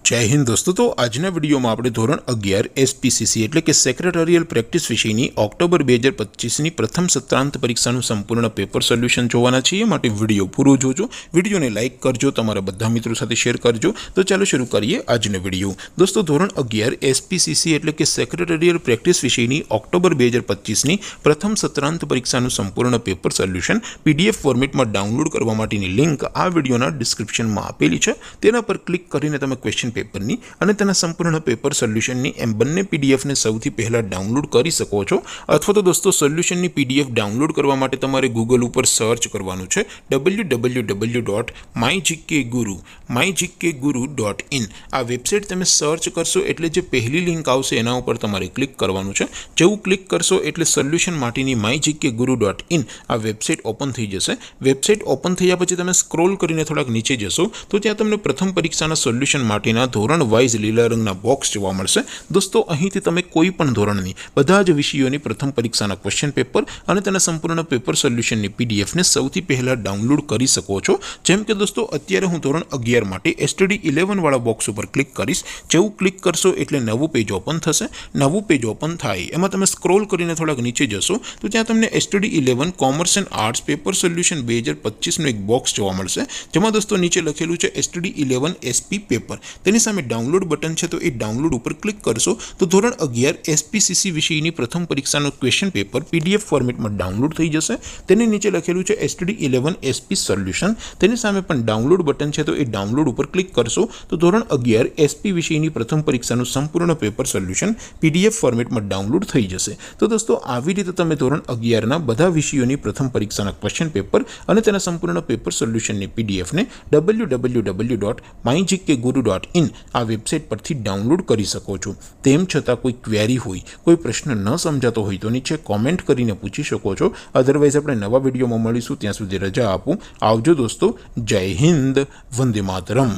जय हिंद दोस्तों। तो आजना विडियो में આપણે ધોરણ 11 એસપીસીસી એટલે કે સેક્રેટરીયલ પ્રેક્ટિસ વિષયની ઓક્ટોબર 2025ની પ્રથમ સત્રાંત પરીક્ષાનું સંપૂર્ણ પેપર સોલ્યુશન જોવાના છીએ। માટે વિડિયો પૂરો જોજો, વિડિયોને લાઈક કરજો, તમારા બધા મિત્રો સાથે શેર કરજો। તો ચાલો શરૂ કરીએ આજનો વિડિયો। દોસ્તો ધોરણ 11 એસપીસીસી એટલે કે સેક્રેટરીયલ પ્રેક્ટિસ વિષયની ઓક્ટોબર 2025ની પ્રથમ સત્રાંત પરીક્ષાનું સંપૂર્ણ પેપર સોલ્યુશન પીડીએફ ફોર્મેટમાં ડાઉનલોડ કરવા માટેની લિંક આ વિડિયોના ડિસ્ક્રિપ્શનમાં આપેલી છે। તેના પર ક્લિક કરીને તમે ક્વેશ્ચન પેપરની અને તેના સંપૂર્ણ પેપર સોલ્યુશનની એમ બંને પીડીએફને સૌથી પહેલા ડાઉનલોડ કરી શકો છો। અથવા તો દોસ્તો સોલ્યુશનની પીડીએફ ડાઉનલોડ કરવા માટે તમારે ગૂગલ ઉપર સર્ચ કરવાનું છે www.mygkguru.in। આ વેબસાઇટ તમે સર્ચ કરશો એટલે જે પહેલી લિંક આવશે એના ઉપર તમારે ક્લિક કરવાનું છે। જેવું ક્લિક કરશો એટલે સોલ્યુશન માટેની mygkguru.in આ વેબસાઇટ ઓપન થઈ જશે। વેબસાઇટ ઓપન થયા પછી તમે સ્ક્રોલ કરીને થોડાક નીચે જશો તો ત્યાં તમને પ્રથમ પરીક્ષાના સોલ્યુશન માટેના ધોરણ વાઇઝ લીલા રંગના બોક્સ જોવા મળશે। દોસ્તો અહીંથી તમે કોઈ પણ ધોરણની બધા જ વિષયોની પ્રથમ પરીક્ષાના ક્વેશ્ચન પેપર અને તેના સંપૂર્ણ પેપર સોલ્યુશનની પીડીએફને સૌથી પહેલા ડાઉનલોડ કરી શકો છો। જેમ કે દોસ્તો અત્યારે હું ધોરણ 11 માટે STD 11 વાળા બોક્સ ઉપર ક્લિક કરીશ। જેવું ક્લિક કરશો એટલે નવું પેજ ઓપન થશે। નવું પેજ ઓપન થાય એમાં તમે સ્ક્રોલ કરીને થોડાક નીચે જશો તો ત્યાં તમને STD 11 commerce and arts paper solution 2025નું એક બોક્સ જોવા મળશે। જેમાં દોસ્તો નીચે લખેલું છે STD 11 SP પેપર। તેની સામે ડાઉનલોડ બટન છે તો એ ડાઉનલોડ ઉપર ક્લિક કરશો તો ધોરણ 11 એસપીસીસી વિષયની પ્રથમ પરીક્ષાનું ક્વેશ્ચન પેપર પીડીએફ ફોર્મેટમાં ડાઉનલોડ થઈ જશે। તેની નીચે લખેલું છે STD 11 SP સોલ્યુશન। તેની સામે પણ ડાઉનલોડ બટન છે તો એ ડાઉનલોડ ઉપર ક્લિક કરશો તો ધોરણ 11 એસપી વિષયની પ્રથમ પરીક્ષાનું સંપૂર્ણ પેપર સોલ્યુશન પીડીએફ ફોર્મેટમાં ડાઉનલોડ થઈ જશે। તો દોસ્તો આવી રીતે તમે ધોરણ 11ના બધા વિષયોની પ્રથમ પરીક્ષાના ક્વેશ્ચન પેપર અને તેના સંપૂર્ણ પેપર સોલ્યુશનની પીડીએફને www.mygkguru.in આ વેબસાઇટ પરથી ડાઉનલોડ કરી શકો છો। તેમ છતાં કોઈ ક્વેરી હોય, કોઈ પ્રશ્ન ન સમજાતો હોય તો નીચે કોમેન્ટ કરીને પૂછી શકો છો। અધરવાઇઝ આપણે નવા વિડીયોમાં મળીશું, ત્યાં સુધી રજા આપું। આવજો દોસ્તો। જય હિન્દ, વંદે માતરમ।